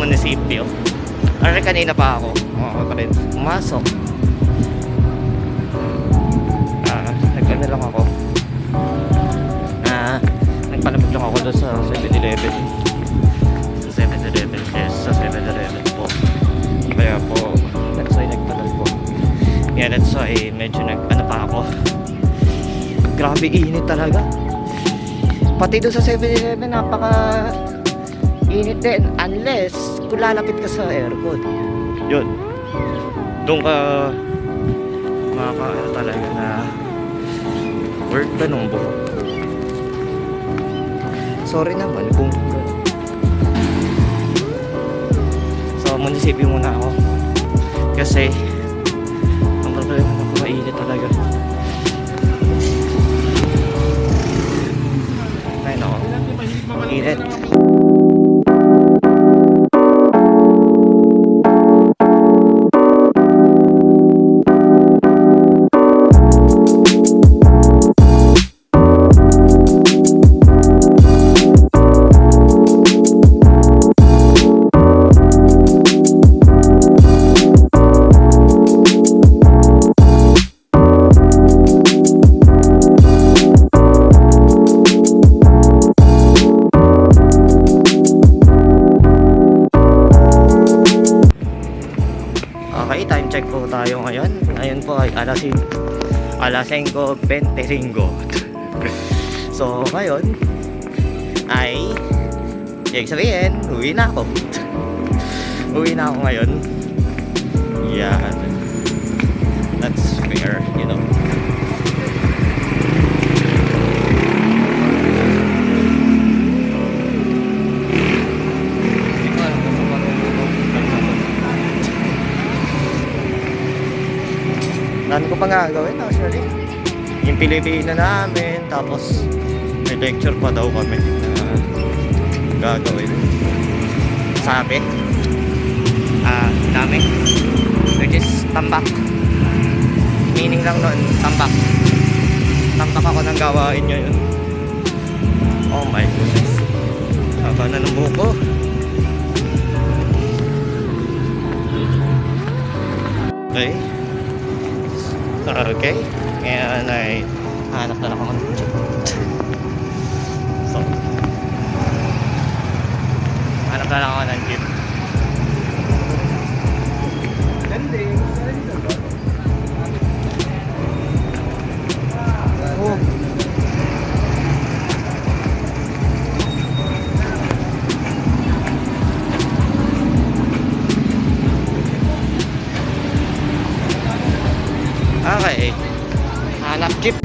munisipyo. Ari kanina pa ako, pumasok. Nagkano lang ako. Nagpalamig lang ako doon sa 7-Eleven. Sa 7-Eleven, yes, sa 7-Eleven po. Kaya po, that's why nagtagal po. Yeah, that's why medyo ano pa ako. Grabe init talaga. Pati doon sa 7-Eleven, napaka init din. Unless, kung lalapit ka sa aircon. Yun. Doon ka makakaano talaga na work ba nung buhok. Sorry naman kung so munisipyo muna ako kasi ang problema na mainit talaga. Ay nako, init. Okay, time check po tayo ngayon. Ngayon po ay alas 5:25. So ngayon ay ibig sabihin, uwi na ako. Uwi na ako ngayon. Yan. That's fair, you know. Dami ko pa nga gawin actually. Yung Pilipino namin, tapos may lecture pa daw kami na gagawin. Sabi namin, which is tambak. Meaning lang nun, tambak. Tambak ako ng gawain nyo yun. Oh my goodness. Haba na ng buko. Okay. Okay, ngayon ay hanap na lang ako ng jeep. So, hanap na lang ako ng jeep. Oh. Okay, hanap jeep.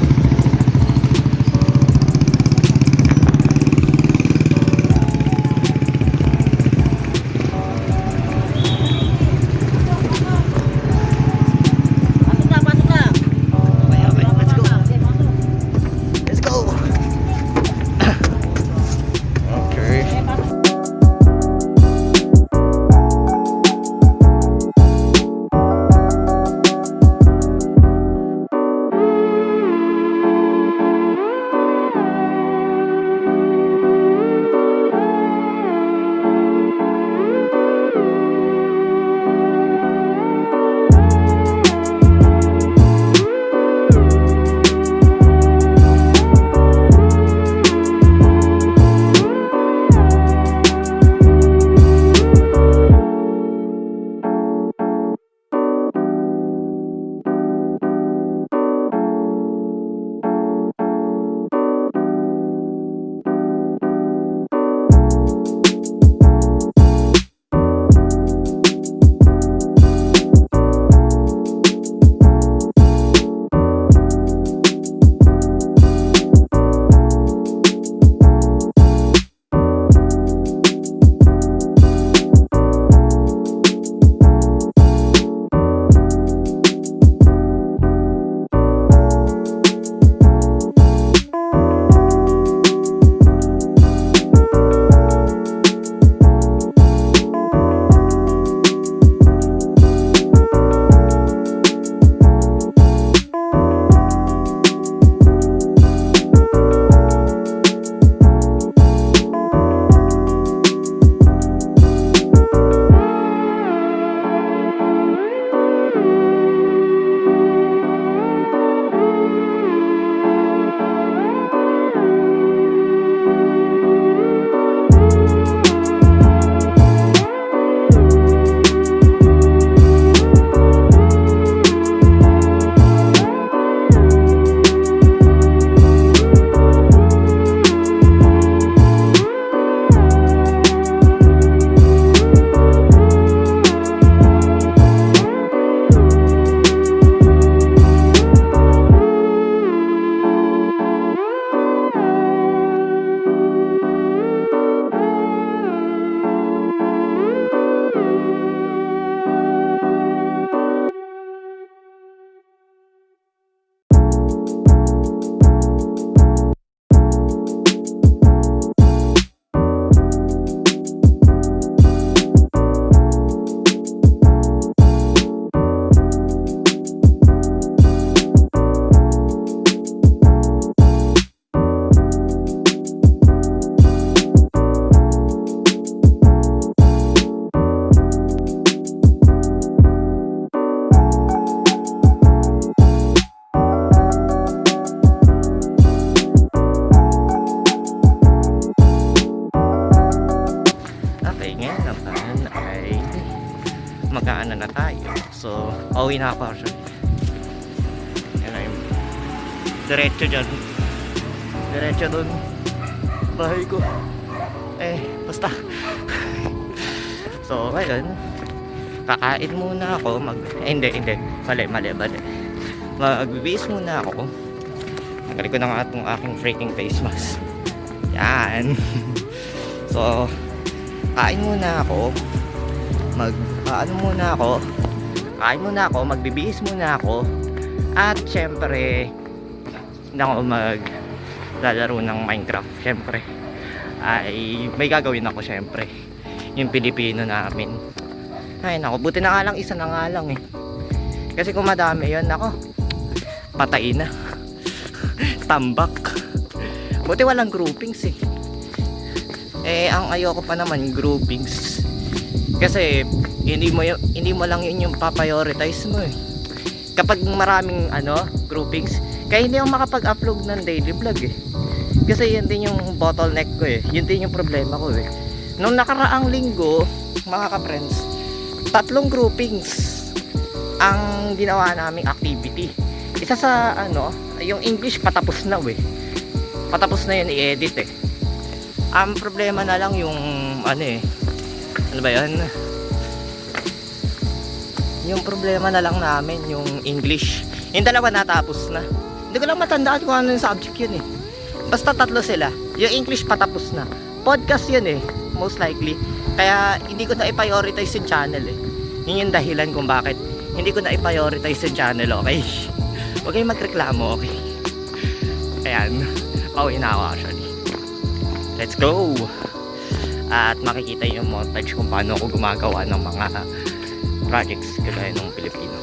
muna tayo. So, pauwi na ako actually. Yan na yung diretso dyan. Diretso dun. Bahay ko. Basta. So, ngayon, kakain muna ako. Hindi. Mali. Magbibihis muna ako. Nagalit ko na nga itong aking freaking face mask. Yan. So, kain muna ako. Kain muna ako. Magbibihis muna ako. At syempre, hindi ako maglalaro ng Minecraft. Syempre, ay may gagawin ako syempre. Yung Pilipino namin. Ay nako, buti na nga lang, isa na nga lang eh. Kasi kung madami yun, nako, patay na. Tambak. Buti walang groupings eh. Ang ayoko pa naman groupings. Kasi hindi mo lang yun yung paprioritize mo eh. Kapag maraming groupings, kaya hindi ako makapag-upload ng daily vlog eh. Kasi yun din yung bottleneck ko eh. Yun din yung problema ko eh. Nung nakaraang linggo, mga ka-friends, 3 groupings ang ginawa naming activity. Isa sa yung English patapos na eh. Patapos na yun i-edit eh. Ang problema na lang yung ano ba yun? Yung problema na lang namin yung English. Yung dalawa natapos na. Hindi ko lang matandaan kung ano yung subject yun eh. Basta 3 sila. Yung English patapos na. Podcast yun eh, most likely. Kaya hindi ko na i-prioritize yung channel eh. Yun yung dahilan kung bakit hindi ko na i-prioritize yung channel, okay? Huwag kayong magreklamo, okay? Ayan, pauwi na ako actually. Let's go! At makikita yung montage kung paano ako gumagawa ng mga projects kagaya ng Pilipino.